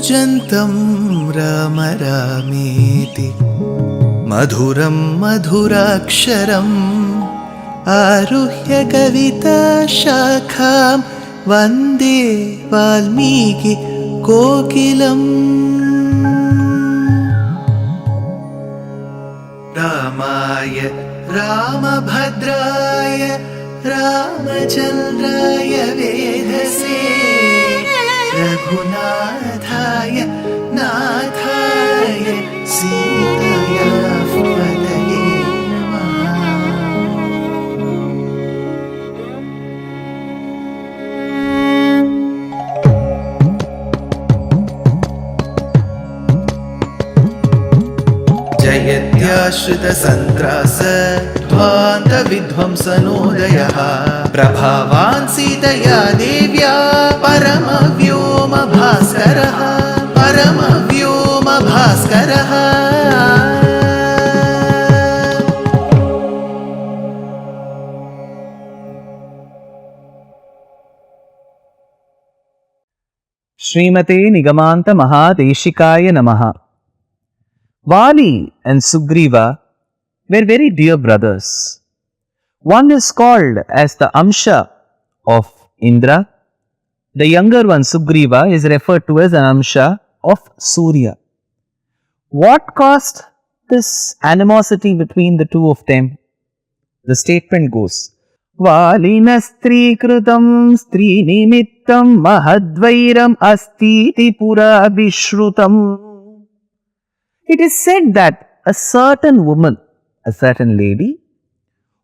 कूजन्तं राम रामेति मधुरं मधुराक्षरम् आरुह्य कविताशाखां वन्दे वाल्मीकि कोकिलम्। रामाय रामभद्राय रामचन्द्राय वेधसे रघुनाथाय नाथाय सीताया पतये नमः। जयत्याश्रितसन्त्रास ध्वान्तविध्वंसनोदयः प्रभावान् सीतया देव्या परमव्योमभास्करः परमव्योमभास्करः। श्रीमते निगमान्त महादेशिकाय नमः। Vali and Sugriva were very dear brothers. One is called as the Amsha of Indra. The younger one, Sugriva, is referred to as an Amsha of Surya. What caused this animosity between the two of them? The statement goes, Valina stri krutam stri nimittam mahadvairam astiti pura vishrutam. It is said that a certain woman, a certain lady,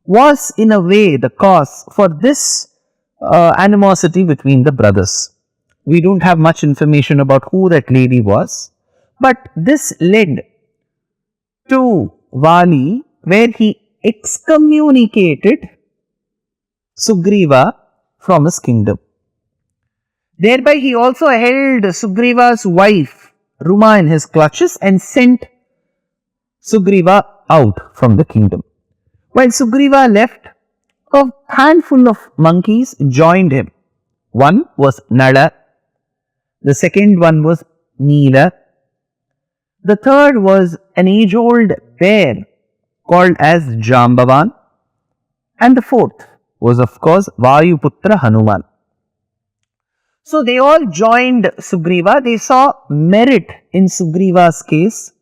was in a way the cause for this animosity between the brothers. We don't have much information about who that lady was, but this led to Vali, where he excommunicated Sugriva from his kingdom. Thereby he also held Sugriva's wife Ruma in his clutches and sent Sugriva out from the kingdom. While Sugriva left, a handful of monkeys joined him. One was Nala, the second one was Neela, the third was an age-old bear called as Jambavan, and the fourth was of course Vayuputra Hanuman. So they all joined Sugriva. They saw merit in Sugriva's case.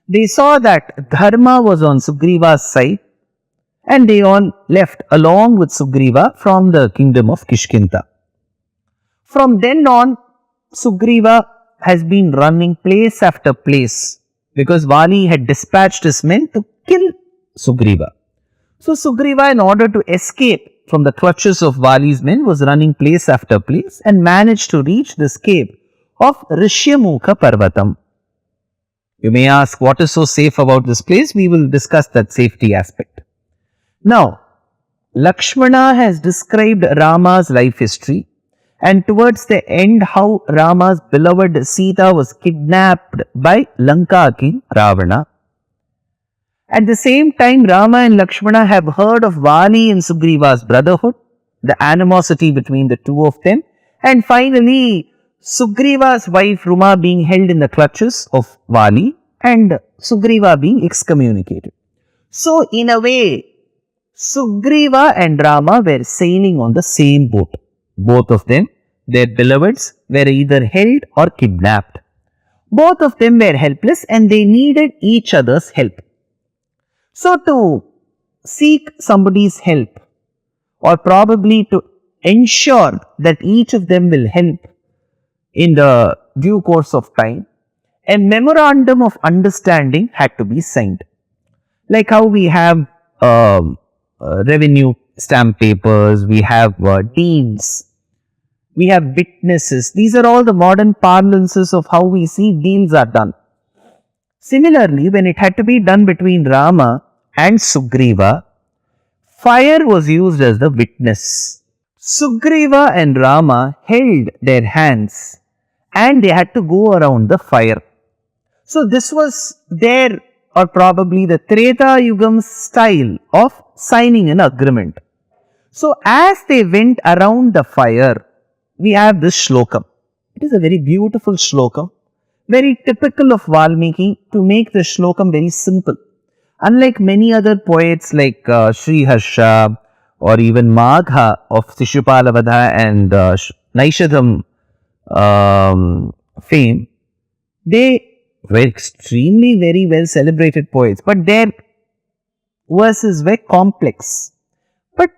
They saw that Dharma was on Sugriva's side, and they all left along with Sugriva from the kingdom of Kishkindha. From then on, Sugriva has been running place after place because Vali had dispatched his men to kill Sugriva. So Sugriva, in order to escape from the clutches of Vali's men, was running place after place and managed to reach this cave of Rishyamukha Parvatam. You may ask, what is so safe about this place? We will discuss that safety aspect. Now, Lakshmana has described Rama's life history, and towards the end how Rama's beloved Sita was kidnapped by Lanka king Ravana. At the same time, Rama and Lakshmana have heard of Vali and Sugriva's brotherhood, the animosity between the two of them, and finally Sugriva's wife Ruma being held in the clutches of Vali and Sugriva being excommunicated. So in a way, Sugriva and Rama were sailing on the same boat. Both of them, their beloveds, were either held or kidnapped. Both of them were helpless and they needed each other's help. So to seek somebody's help, or probably to ensure that each of them will help in the due course of time, a memorandum of understanding had to be signed. Like how we have revenue stamp papers, we have deeds, we have witnesses. These are all the modern parlances of how we see deals are done. Similarly, when it had to be done between Rama and Sugriva, fire was used as the witness. Sugriva and Rama held their hands and they had to go around the fire. So this was their, or probably the Treta Yugam style of signing an agreement. So as they went around the fire, we have this shlokam. It is a very beautiful shlokam. Very typical of Valmiki to make the shlokam very simple. Unlike many other poets like Sri Harsha or even Magha of Sishupalavadha and Naishadham fame, they were extremely very well celebrated poets, but their verses were complex. But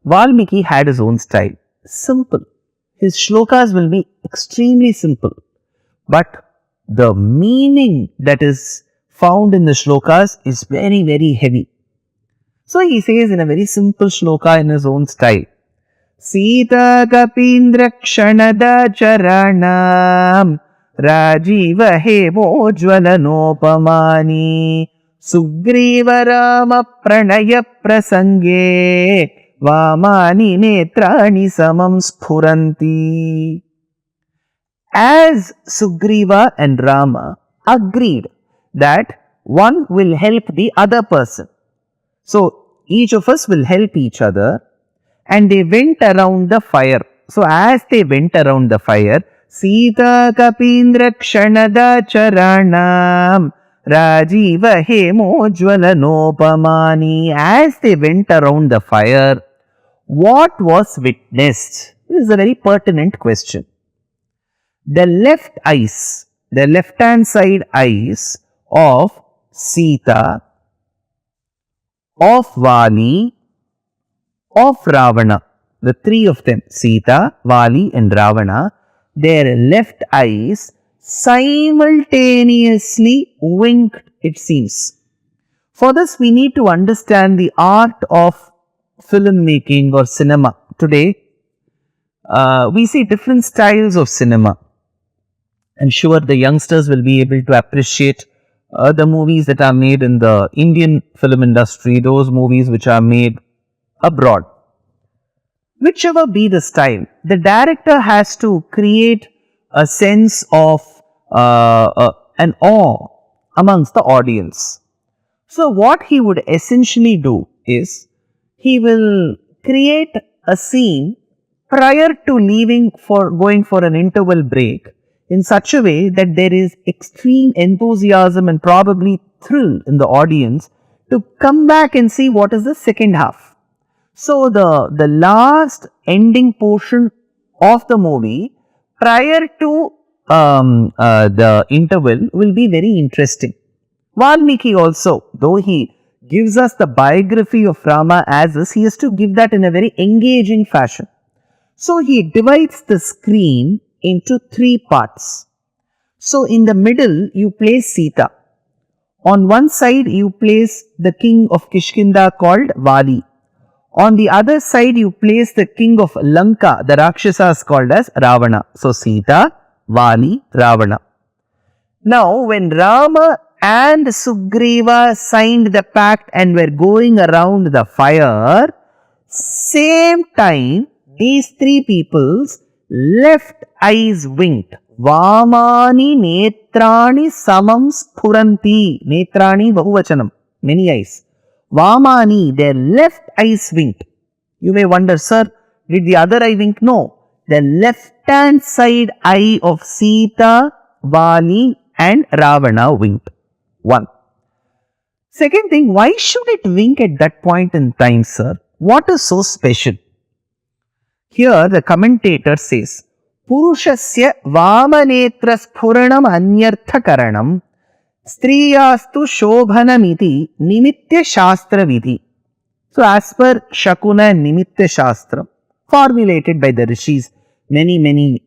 Valmiki had his own style, simple. His shlokas will be extremely simple, but the meaning that is found in the shlokas is very, very heavy. So he says in a very simple shloka in his own style, Sita Kapindra Kshanada Charanam Rajiva Hemojvalanopamani Sugriva Rama Pranaya Prasange Vamani Netrani Samam Sphuranti. As Sugriva and Rama agreed that one will help the other person. So each of us will help each other, and they went around the fire. So as they went around the fire, Sita Kapindra Kshanada Charanam Rajiva Hemojvalanopamani. As they went around the fire, what was witnessed? This is a very pertinent question. The left eyes, the left hand side eyes of Sita, of Vali, of Ravana, the three of them, Sita, Vali and Ravana, their left eyes simultaneously winked, it seems. For this, we need to understand the art of filmmaking or cinema. Today, we see different styles of cinema. I'm sure the youngsters will be able to appreciate the movies that are made in the Indian film industry, those movies which are made abroad. Whichever be the style, the director has to create a sense of an awe amongst the audience. So what he would essentially do is, he will create a scene prior to leaving for going for an interval break in such a way that there is extreme enthusiasm and probably thrill in the audience to come back and see what is the second half. So the last ending portion of the movie prior to the interval will be very interesting. Valmiki also, though he gives us the biography of Rama as is, he has to give that in a very engaging fashion. So he divides the screen into three parts. So in the middle you place Sita. On one side you place the king of Kishkindha called Vali. On the other side you place the king of Lanka, the Rakshasas called as Ravana. So Sita, Vali, Ravana. Now when Rama and Sugriva signed the pact and were going around the fire, same time these three people's left eyes winked. Vamani netrani samam sphuranti. Netrani bahuvachanam. Many eyes. Vamani, their left eyes winked. You may wonder, sir, did the other eye wink? No. The left hand side eye of Sita, Vali and Ravana winked. One. Second thing, why should it wink at that point in time, sir? What is so special? Here the commentator says, Purushasya Vamanetra Sphuranam Anyartha Karanam Striyastu Shobhanamiti Nimittya Shastra Vidhi. So as per Shakuna and Nimittya Shastra, formulated by the rishis many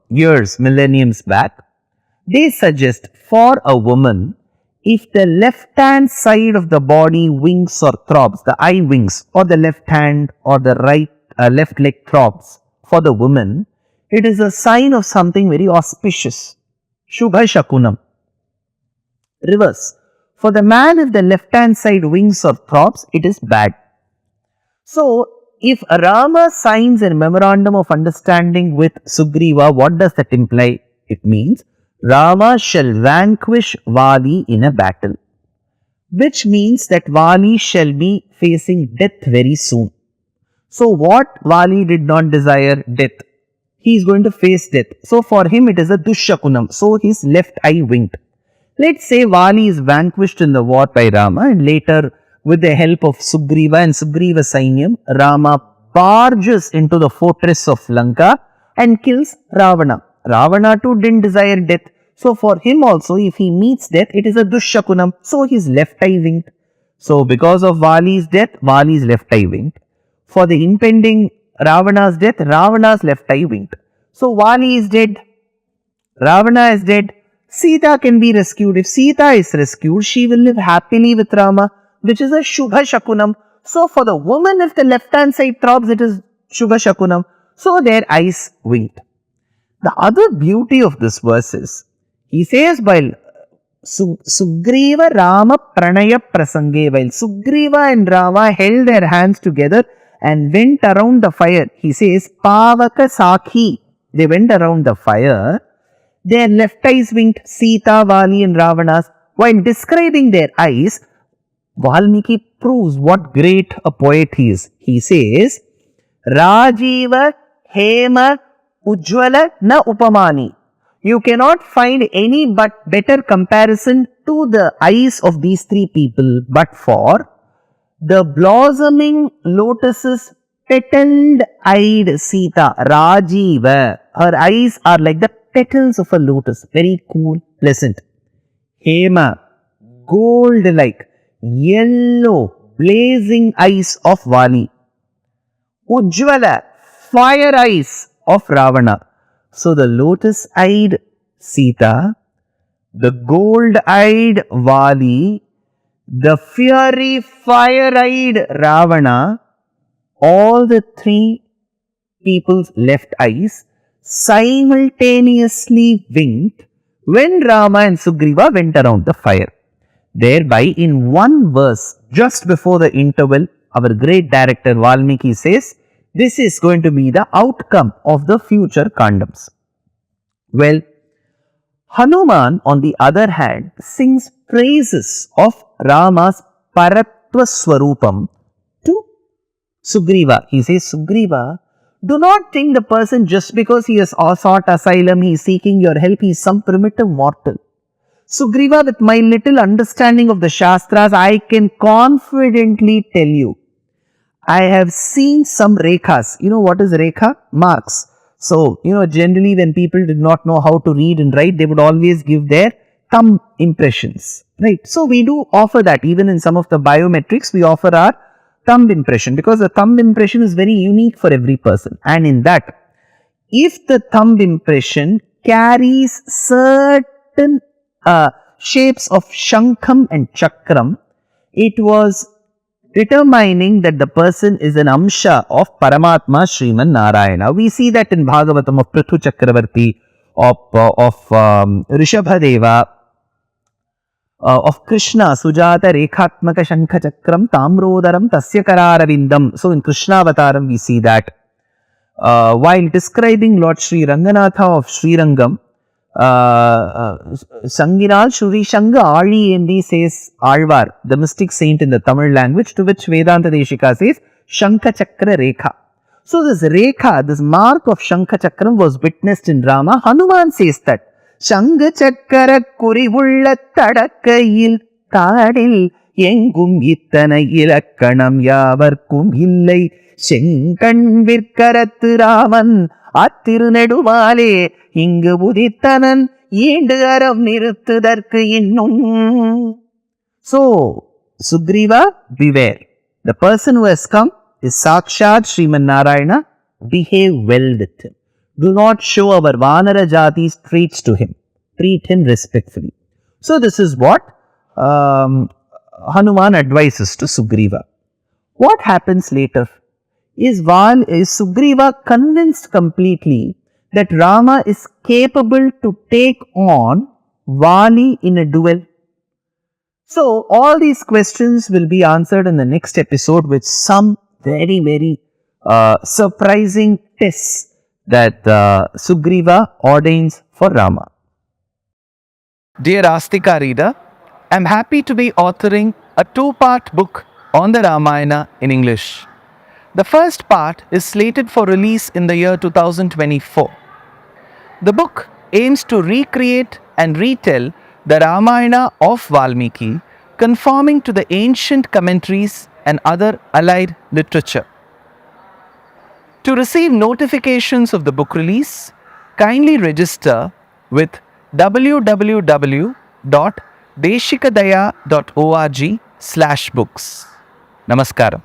years, millenniums back, they suggest for a woman, if the left hand side of the body winks or throbs, the eye winks, or the left hand or the left leg throbs for the woman, it is a sign of something very auspicious. Shubha Shakunam. Reverse. For the man, if the left hand side winks or throbs, it is bad. So, if Rama signs a memorandum of understanding with Sugriva, what does that imply? It means Rama shall vanquish Vali in a battle, which means that Vali shall be facing death very soon. So what Vali did not desire? Death. he is going to face death. So for him it is a Dushyakunam. So his left eye winked. Let's say Vali is vanquished in the war by Rama, and later with the help of Sugriva and Sugriva Sainyam, Rama barges into the fortress of Lanka and kills Ravana. Ravana too didn't desire death. So for him also, if he meets death, it is a Dushyakunam. So his left eye winked. So because of Vali's death, Vali's left eye winked. For the impending Ravana's death, Ravana's left eye winked. So Vali is dead, Ravana is dead, Sita can be rescued. If Sita is rescued, she will live happily with Rama, which is a Shubha Shakunam. So for the woman, if the left hand side throbs, it is Shubha Shakunam. So their eyes winked. The other beauty of this verse is, he says while Sugriva Rama Pranaya Prasange, while Sugriva and Rama held their hands together and went around the fire, he says Pavaka Sakhi, they went around the fire, their left eyes winked, Sita, Vali and Ravana's. While describing their eyes, Valmiki proves what great a poet he is. He says, Rajiva Hema Ujjvala na Upamani. You cannot find any but better comparison to the eyes of these three people, but for the blossoming lotuses petaled eyed Sita, Rajiva. Her eyes are like the petals of a lotus, very cool, pleasant. Hema, gold like, yellow, blazing eyes of Vali. Ujjvala, fire eyes of Ravana. So the lotus-eyed Sita, the gold-eyed Vali, the fiery fire-eyed Ravana, all the three people's left eyes simultaneously winked when Rama and Sugriva went around the fire. Thereby, in one verse, just before the interval, our great director Valmiki says, this is going to be the outcome of the future Kandams. Well, Hanuman, on the other hand, sings praises of Rama's Paratva Swarupam to Sugriva. He says, Sugriva, do not think the person just because he has sought asylum, he is seeking your help, he is some primitive mortal. Sugriva, with my little understanding of the Shastras, I can confidently tell you, I have seen some rekhas. You know what is rekha? Marks. So, generally when people did not know how to read and write, they would always give their thumb impressions. Right? So, we do offer that. Even in some of the biometrics, we offer our thumb impression, because the thumb impression is very unique for every person. And in that, if the thumb impression carries certain shapes of Shankham and Chakram, it was determining that the person is an Amsha of Paramatma Sriman Narayana. We see that in Bhagavatam of Prithu Chakravarti, of Rishabhadeva, of Krishna, Sujata Rekhatmaka Shankha Chakram Tamrodaram Tasya Kararavindam. So in Krishna Avataram we see that. While describing Lord Sri Ranganatha of Sri Rangam, Sanginal Shuri Shanga Adi Endi says Alvar, the mystic saint in the Tamil language, to which Vedanta Deshika says Shankha Chakra Rekha. So this Rekha, this mark of Shankha Chakram was witnessed in Rama. Hanuman says that Shankha Chakra Kurivulla Tadakayil Tadil Yengum Ittana Ilakkanam Yavarkum Illai Shenkan Virkarathu Raman Attirunedumale Ingu Budithanan Yendu Aram Niruthudarku Innum. So, Sugriva, beware. The person who has come is Sakshat Sriman Narayana. Behave well with him. Do not show our Vanara Jati's traits to him. Treat him respectfully. So, this is what Hanuman advises to Sugriva. What happens later? Is Sugriva convinced completely that Rama is capable to take on Vali in a duel? So, all these questions will be answered in the next episode with some very, very surprising tests that Sugriva ordains for Rama. Dear Astika reader, I am happy to be authoring a 2-part book on the Ramayana in English. The first part is slated for release in the year 2024. The book aims to recreate and retell the Ramayana of Valmiki, conforming to the ancient commentaries and other allied literature. To receive notifications of the book release, kindly register with www.deshikadaya.org/books. Namaskaram.